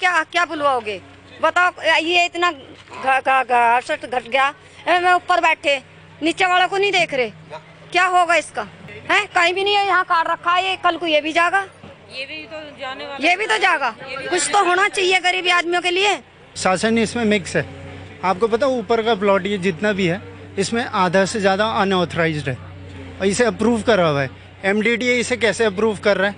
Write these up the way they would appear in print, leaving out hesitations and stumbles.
क्या क्या बुलवाओगे? बताओ, ये इतना घट गया, मैं ऊपर बैठे, नीचे वाला को नहीं देख रहे, क्या होगा इसका? है कहीं भी नहीं है, यहाँ काट रखा है, ये कल को ये भी जागा, ये भी तो जागा। कुछ तो होना चाहिए गरीबी आदमियों के लिए। शासन इसमें मिक्स है। आपको पता ऊपर का प्लॉट ये जितना भी है इसमें आधा से ज़्यादा अनऑथराइज्ड है और इसे अप्रूव करा हुआ है। एमडीडीए इसे कैसे अप्रूव कर रहा है?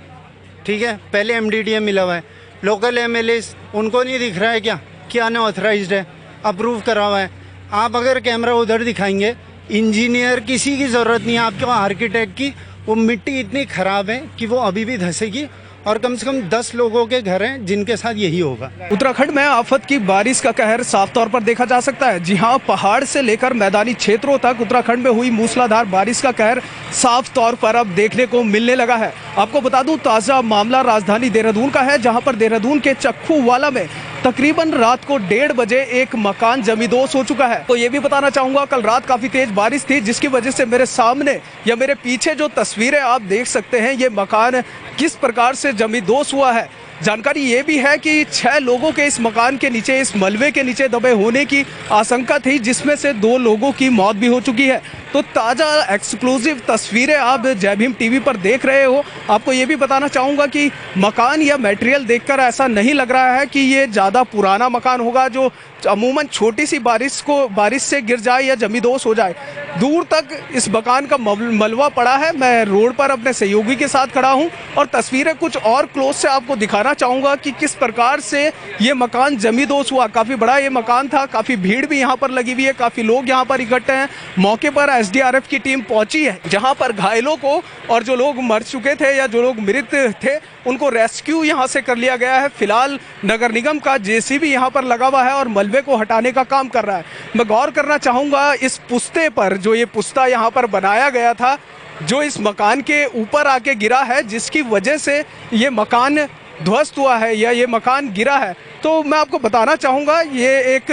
ठीक है, पहले एमडीडीए मिला हुआ है, लोकल एमएलए उनको नहीं दिख रहा है क्या कि अनऑथराइज्ड है, अप्रूव करा हुआ है। आप अगर कैमरा उधर दिखाएंगे, इंजीनियर किसी की ज़रूरत नहीं है आपको, आर्किटेक्ट की। वो मिट्टी इतनी ख़राब है कि वो अभी भी धंसेगी और कम से कम 10 लोगों के घर हैं जिनके साथ यही होगा। उत्तराखंड में आफत की बारिश का कहर साफ तौर पर देखा जा सकता है। जी हां, पहाड़ से लेकर मैदानी क्षेत्रों तक उत्तराखंड में हुई मूसलाधार बारिश का कहर साफ तौर पर अब देखने को मिलने लगा है। आपको बता दूं, ताज़ा मामला राजधानी देहरादून का है, जहां पर देहरादून के चक्खूवाला में तकरीबन रात को 1:30 बजे एक मकान जमींदोज हो चुका है। तो ये भी बताना चाहूंगा, कल रात काफी तेज बारिश थी, जिसकी वजह से मेरे सामने या मेरे पीछे जो तस्वीरें आप देख सकते हैं, ये मकान किस प्रकार से जमींदोज हुआ है। जानकारी ये भी है कि 6 लोगों के इस मकान के नीचे, इस मलबे के नीचे दबे होने की आशंका थी, जिसमें से 2 लोगों की मौत भी हो चुकी है। तो ताज़ा एक्सक्लूसिव तस्वीरें आप जय भीम टीवी पर देख रहे हो। आपको ये भी बताना चाहूँगा कि मकान या मटेरियल देखकर ऐसा नहीं लग रहा है कि ये ज़्यादा पुराना मकान होगा, जो अमूमन छोटी सी बारिश से गिर जाए या जमींदोज हो जाए। दूर तक इस मकान का मलबा पड़ा है। मैं रोड पर अपने सहयोगी के साथ खड़ा हूं और तस्वीरें कुछ और क्लोज से आपको दिखाना चाहूँगा कि किस प्रकार से ये मकान जमींदोज हुआ। काफ़ी बड़ा ये मकान था, काफ़ी भीड़ भी यहाँ पर लगी हुई है, काफ़ी लोग यहाँ पर इकट्ठे हैं। मौके पर एसडीआरएफ की टीम पहुंची है, जहां पर घायलों को और जो लोग मर चुके थे या जो लोग मृत थे उनको रेस्क्यू यहां से कर लिया गया है। फिलहाल नगर निगम का जेसीबी यहां पर लगा हुआ है और मलबे को हटाने का काम कर रहा है। मैं गौर करना चाहूँगा इस पुस्ते पर, जो ये पुस्ता यहाँ पर बनाया गया था, जो इस मकान के ऊपर आके गिरा है, जिसकी वजह से ये मकान ध्वस्त हुआ है या ये मकान गिरा है। तो मैं आपको बताना चाहूँगा, ये एक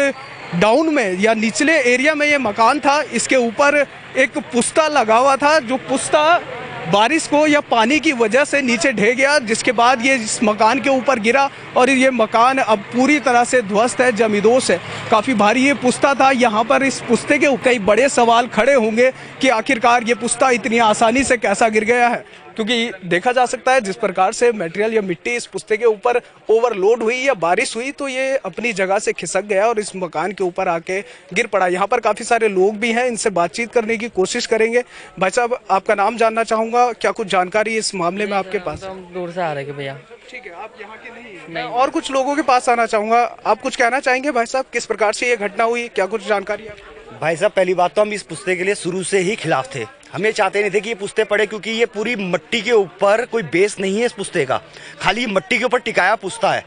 डाउन में या निचले एरिया में ये मकान था, इसके ऊपर एक पुस्ता लगा हुआ था, जो पुस्ता बारिश को या पानी की वजह से नीचे ढह गया, जिसके बाद ये इस मकान के ऊपर गिरा और ये मकान अब पूरी तरह से ध्वस्त है, जमींदोज है। काफ़ी भारी ये पुस्ता था। यहाँ पर इस पुस्ते के ऊपर कई बड़े सवाल खड़े होंगे कि आखिरकार ये पुस्ता इतनी आसानी से कैसा गिर गया है, क्योंकि देखा जा सकता है जिस प्रकार से मटेरियल या मिट्टी इस पुस्ते के ऊपर ओवरलोड हुई या बारिश हुई, तो ये अपनी जगह से खिसक गया और इस मकान के ऊपर आके गिर पड़ा। यहाँ पर काफ़ी सारे लोग भी हैं, इनसे बातचीत करने की कोशिश करेंगे। भाई साहब, आपका नाम जानना चाहूँगा, क्या कुछ जानकारी इस मामले में आपके पास? हम दूर से आ रहे हैं भैया। ठीक है, आप यहाँ के नहीं हैं। मैं और कुछ लोगों के पास आना चाहूँगा। आप कुछ कहना चाहेंगे भाई साहब, किस प्रकार से ये घटना हुई, क्या कुछ जानकारी है? भाई साहब, पहली बात तो हम इस पुस्ते के लिए शुरू से ही खिलाफ थे। हमें चाहते नहीं थे कि ये पुस्ते पड़े, क्योंकि ये पूरी मिट्टी के ऊपर कोई बेस नहीं है इस पुस्ते का, खाली मिट्टी के ऊपर टिकाया पुस्ता है।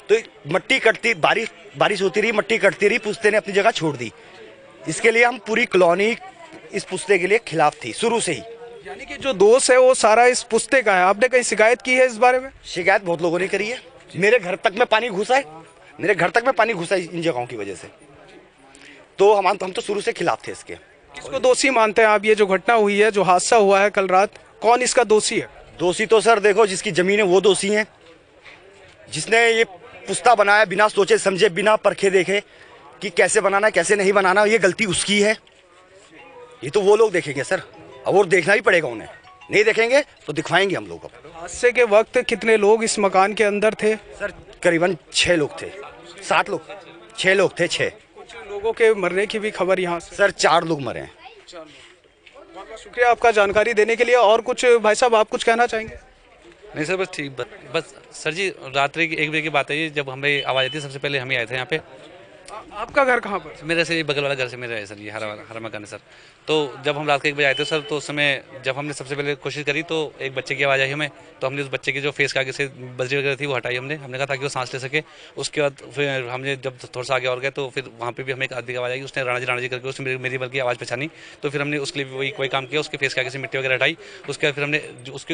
तो मिट्टी कटती, बारिश होती रही, मिट्टी कटती रही, पुस्ते ने अपनी जगह छोड़ दी। इसके लिए हम पूरी कॉलोनी इस पुस्ते के लिए खिलाफ थी शुरू से ही। यानी कि जो दोष है वो सारा इस पुस्ते का है। आपने कहीं शिकायत की है इस बारे में? शिकायत बहुत लोगों ने करी है। मेरे घर तक में पानी घुसा है, इन जगहों की वजह से। तो हम तो शुरू से खिलाफ थे इसके। किसको दोषी मानते हैं आप? ये जो घटना हुई है, जो हादसा हुआ है कल रात, कौन इसका दोषी है? दोषी तो सर देखो, जिसकी जमीन है वो दोषी है। जिसने ये पुस्ता बनाया बिना सोचे समझे, बिना परखे देखे कि कैसे बनाना कैसे नहीं बनाना, ये गलती उसकी है। ये तो वो लोग देखेंगे सर, और वो देखना ही पड़ेगा उन्हें। नहीं देखेंगे तो दिखवाएंगे हम लोग। हादसे के वक्त कितने लोग इस मकान के अंदर थे? सर करीबन 6 लोग थे, 7 लोग, 6 लोग थे। 6 लोगों के मरने की भी खबर यहाँ से? सर 4 लोग मरे हैं। बहुत बहुत शुक्रिया आपका जानकारी देने के लिए। और कुछ भाई साहब, आप कुछ कहना चाहेंगे? नहीं सर, बस ठीक, बस सर जी, रात्रि की 1 बजे की बात है ये, जब हमें आवाज़ आई थी, सबसे पहले हम ही आए थे यहाँ पे। आपका घर कहाँ पर? मेरे से बगल वाला घर से मेरा है सर, ये हरा मकान है सर। तो जब हम रात के 1 बजे आए थे सर, तो उस समय जब हमने सबसे पहले कोशिश करी तो एक बच्चे की आवाज़ आई हमें। तो हमने उस बच्चे की जो फेस के आगे से बजरी वगैरह थी वो हटाई हमने कहा ताकि वो सांस ले सके। उसके बाद फिर हमने जब थोड़ा सा आगे और गए तो फिर वहाँ पे भी हमें एक आदमी की आवाज़ आई, उसने राणा जी करके उसने मेरी बल्कि आवाज़ पहचानी। तो फिर हमने उसके लिए वही काम किया, उसके फेस के आगे से मिट्टी वगैरह हटाई। उसके बाद फिर हमने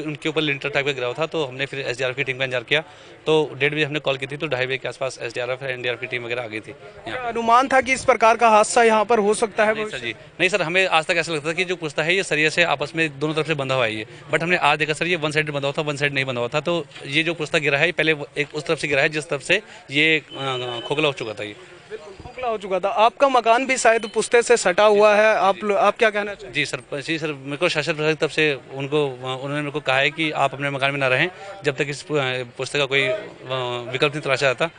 उनके ऊपर लिंटर टाइप का गिरा था, तो हमने फिर एसडीआरएफ की टीम का इंतजार किया। तो 1:30 बजे हमने कॉल की थी, तो 2:30 बजे के आसपास एसडीआरएफ एनडीआरएफ की टीम वगैरह आ गई थी यहाँ। अनुमान था कि इस प्रकार का हादसा यहाँ पर हो सकता है? नहीं सर जी, नहीं सर, हमें आज तक ऐसा लगता था कि जो पुस्ता है ये सरिया से आपस में दोनों तरफ से बंधा हुआ है ये, बट हमने आज देखा सर ये वन साइड बंधा हुआ था, वन साइड नहीं बंधा हुआ था। तो ये जो पुस्ता गिरा है पहले एक उस तरफ से गिरा है जिस तरफ से ये खोखला हो चुका था ये। खोखला हो चुका था। आपका मकान भी शायद पुस्ते से सटा हुआ है, आप क्या कहना चाहेंगे? जी सर, मेरे को शासन प्रशासन की तरफ से उन्होंने मेरे को कहा है कि आप अपने मकान में ना रहें जब तक इस पुस्ते का कोई विकल्प नहीं तलाशा जाता,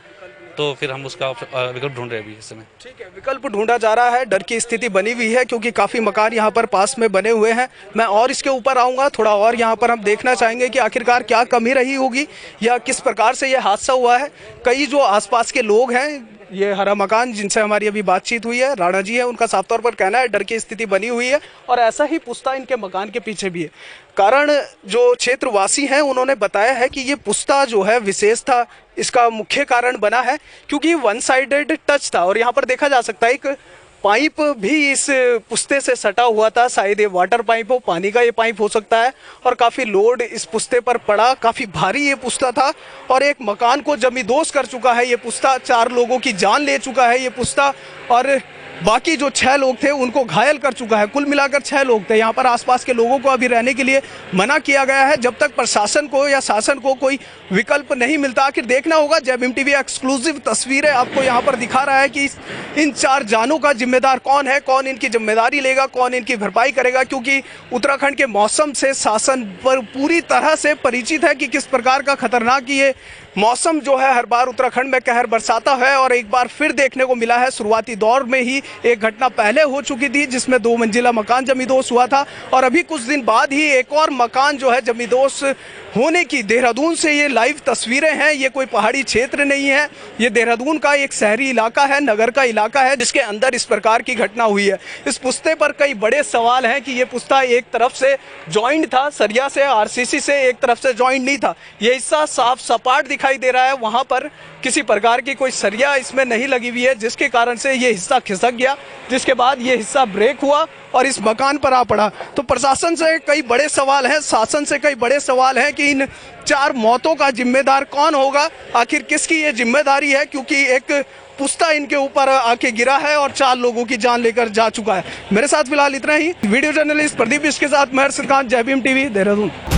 तो फिर हम उसका विकल्प ढूंढ रहे हैं अभी इस समय। ठीक है, विकल्प ढूंढा जा रहा है। डर की स्थिति बनी हुई है क्योंकि काफ़ी मकान यहाँ पर पास में बने हुए हैं। मैं और इसके ऊपर आऊँगा, थोड़ा और यहाँ पर हम देखना चाहेंगे कि आखिरकार क्या कमी रही होगी या किस प्रकार से यह हादसा हुआ है। कई जो आसपास के लोग हैं, ये हरा मकान जिनसे हमारी अभी बातचीत हुई है, राणा जी है, उनका साफ तौर पर कहना है डर की स्थिति बनी हुई है और ऐसा ही पुस्ता इनके मकान के पीछे भी है। कारण जो क्षेत्रवासी हैं उन्होंने बताया है कि ये पुस्ता जो है विशेष था, इसका मुख्य कारण बना है क्योंकि वन साइडेड टच था और यहाँ पर देखा जा सकता है एक पाइप भी इस पुस्ते से सटा हुआ था। शायद ये वाटर पाइप हो, पानी का ये पाइप हो सकता है और काफ़ी लोड इस पुस्ते पर पड़ा, काफ़ी भारी ये पुस्ता था और एक मकान को जमींदोज कर चुका है ये पुस्ता। 4 लोगों की जान ले चुका है ये पुस्ता और बाकी जो 6 लोग थे उनको घायल कर चुका है। कुल मिलाकर 6 लोग थे। यहाँ पर आसपास के लोगों को अभी रहने के लिए मना किया गया है जब तक प्रशासन को या शासन को कोई विकल्प नहीं मिलता। आखिर देखना होगा। जय भीम टीवी एक्सक्लूसिव तस्वीरें आपको यहाँ पर दिखा रहा है कि इन 4 जानों का जिम्मेदार कौन है, कौन इनकी जिम्मेदारी लेगा, कौन इनकी भरपाई करेगा, क्योंकि उत्तराखंड के मौसम से शासन पर पूरी तरह से परिचित है कि किस प्रकार का खतरनाक ये मौसम जो है हर बार उत्तराखंड में कहर बरसाता है। और एक बार फिर देखने को मिला है, शुरुआती दौर में ही एक घटना पहले हो चुकी थी जिसमें 2 मंजिला मकान जमींदोज हुआ था और अभी कुछ दिन बाद ही एक और मकान जो है जमींदोज होने की, देहरादून से ये लाइव तस्वीरें हैं। ये कोई पहाड़ी क्षेत्र नहीं है, ये देहरादून का एक शहरी इलाका है, नगर का इलाका है जिसके अंदर इस प्रकार की घटना हुई है। इस पुस्ते पर कई बड़े सवाल हैं कि ये पुस्ता एक तरफ से जॉइंट था सरिया से, आरसीसी से, एक तरफ से जॉइंट नहीं था। ये हिस्सा साफ सपाट दिखाई दे रहा है, वहाँ पर किसी प्रकार की कोई सरिया इसमें नहीं लगी हुई है जिसके कारण से ये हिस्सा खिसक गया, जिसके बाद ये हिस्सा ब्रेक हुआ और इस मकान पर आ पड़ा। तो प्रशासन से कई बड़े सवाल हैं, शासन से कई बड़े सवाल हैं कि इन 4 मौतों का जिम्मेदार कौन होगा, आखिर किसकी ये जिम्मेदारी है, क्योंकि एक पुस्ता इनके ऊपर आके गिरा है और 4 लोगों की जान लेकर जा चुका है। मेरे साथ फिलहाल इतना ही। वीडियो जर्नलिस्ट प्रदीप इसके साथ मैं हर्षित खान, जय भीम टीवी, देहरादून।